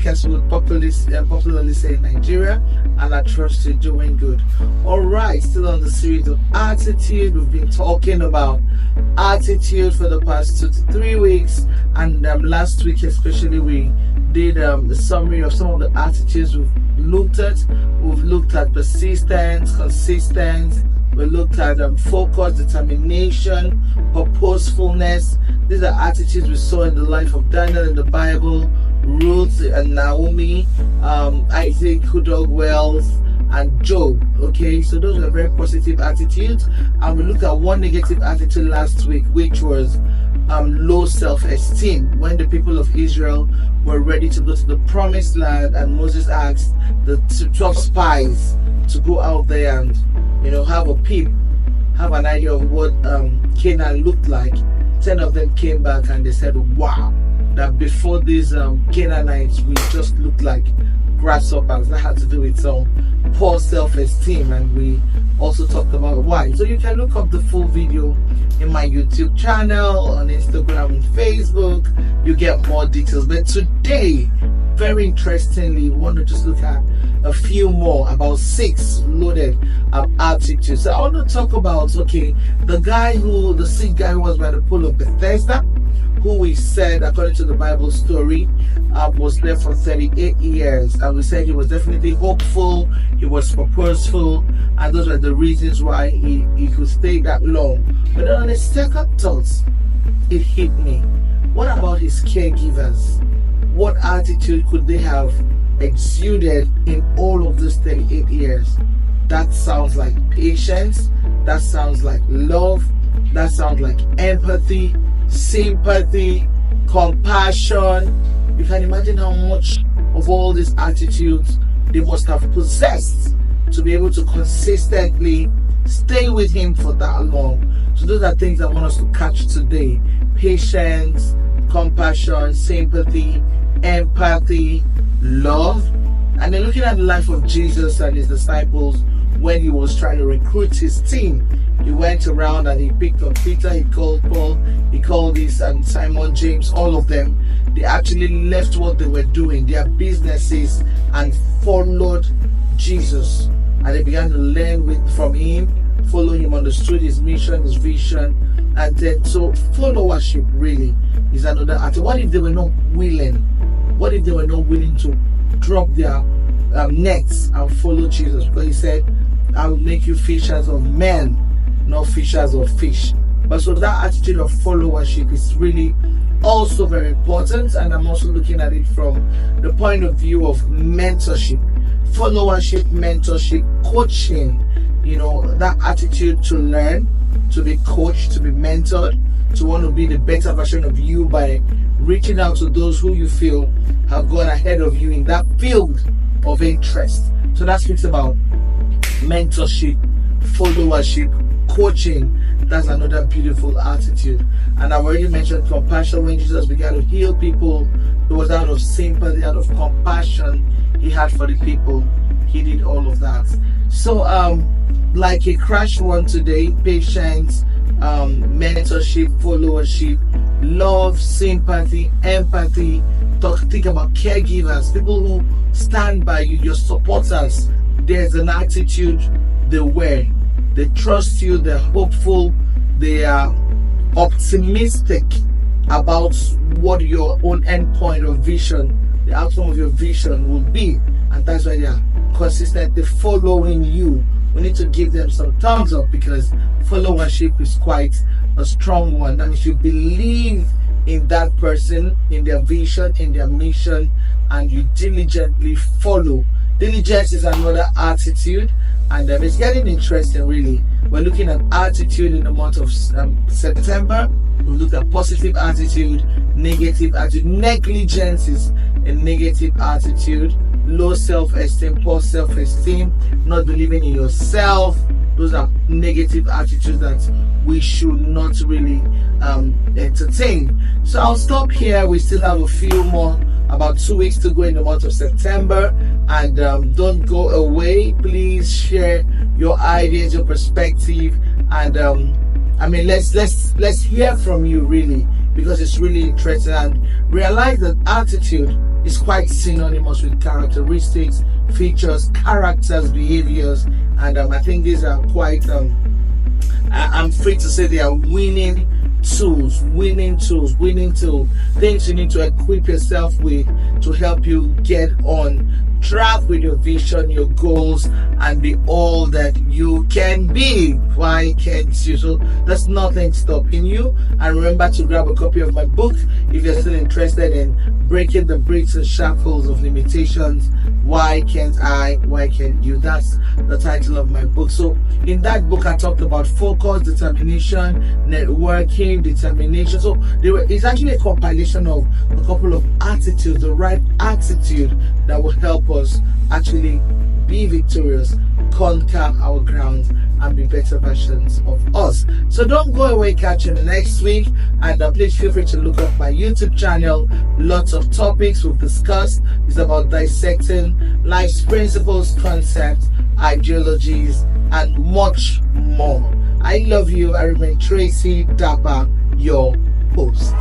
as we would popularly say in Nigeria, and I trust you're doing good. All right, still on the series of attitude. We've been talking about attitude for the past 2 to 3 weeks, and last week especially we did the summary of some of the attitudes we've looked at. We've looked at persistence, consistency. We looked at focus, determination, purposefulness. These are attitudes we saw in the life of Daniel in the Bible, Ruth and Naomi, Isaac who dug wells, and Job. Okay, so those are very positive attitudes. And we looked at one negative attitude last week, which was low self-esteem. When the people of Israel were ready to go to the promised land, and Moses asked the 12 spies to go out there and have a peep, have an idea of what Canaan looked like. 10 of them came back and they said, wow, that before these Canaanites we just looked like grasshoppers. That had to do with some poor self-esteem, and we also talked about why. So you can look up the full video in my YouTube channel, on Instagram and Facebook. You get more details. But today, very interestingly, we want to just look at a few more, about 6 loaded attitudes. So I want to talk about, the sick guy who was by the pool of Bethesda, who we said, according to the Bible story, was there for 38 years. And we said he was definitely hopeful, he was purposeful, and those were the reasons why he could stay that long. But then on the second thoughts, it hit me. What about his caregivers? What attitude could they have exuded in all of those 38 years? That sounds like patience, that sounds like love, that sounds like empathy, sympathy, compassion. You can imagine how much of all these attitudes they must have possessed to be able to consistently stay with him for that long. So those are things I want us to catch today: patience, compassion, sympathy, empathy, love. And then looking at the life of Jesus and his disciples when he was trying to recruit his team. He went around and he picked on Peter, he called Paul, he called this and Simon, James, all of them. They actually left what they were doing, their businesses, and followed Jesus. And they began to learn from him, follow him, understood his mission, his vision. And then, so followership really is another attitude. What if they were not willing? What if they were not willing to drop their nets and follow Jesus? Because he said, I will make you fishers of men, not fishers of fish. But so that attitude of followership is really also very important, and I'm also looking at it from the point of view of mentorship. Followership, mentorship, coaching, that attitude to learn, to be coached, to be mentored, to want to be the better version of you by reaching out to those who you feel have gone ahead of you in that field of interest. So that speaks about mentorship, followership, coaching. That's another beautiful attitude. And I've already mentioned compassion. When Jesus began to heal people, it was out of sympathy, out of compassion he had for the people. He did all of that. So like a crash one today: patience, mentorship, followership, love, sympathy, empathy. Think about caregivers, people who stand by you, your supporters. There's an attitude they wear. They trust you, they're hopeful, they are optimistic about what your own endpoint of vision, the outcome of your vision will be. And that's why they are consistently following you. We need to give them some thumbs up, because followership is quite a strong one. And if you believe in that person, in their vision, in their mission, and you diligently follow. Diligence is another attitude, and it's getting interesting really. We're looking at attitude in the month of September. We've looked at positive attitude, negative attitude. Negligence is a negative attitude. Low self-esteem, poor self-esteem, not believing in yourself. Those are negative attitudes that we should not really entertain. So I'll stop here. We still have a few more, about 2 weeks to go in the month of September, and don't go away. Please share your ideas, your perspective, and let's hear from you really, because it's really interesting. And realize that attitude is quite synonymous with characteristics, features, characters, behaviors, and I think these are quite I'm free to say they are winning tools, things you need to equip yourself with to help you get on track with your vision, your goals, and be all that you can be. Why can't you? So there's nothing stopping you. And remember to grab a copy of my book if you're still interested in breaking the bricks and shackles of limitations. Why can't I? Why can't you? That's the title of my book. So in that book, I talked about focus, determination, networking, determination. So it's actually a compilation of a couple of attitudes, the right attitude that will help us actually be victorious, conquer our grounds, and be better versions of us. So don't go away, catch you next week, and please feel free to look up my YouTube channel. Lots of topics we've discussed. It's about dissecting life's principles, concepts, ideologies, and much more. I love you. I remain Tracy Dapper, your host.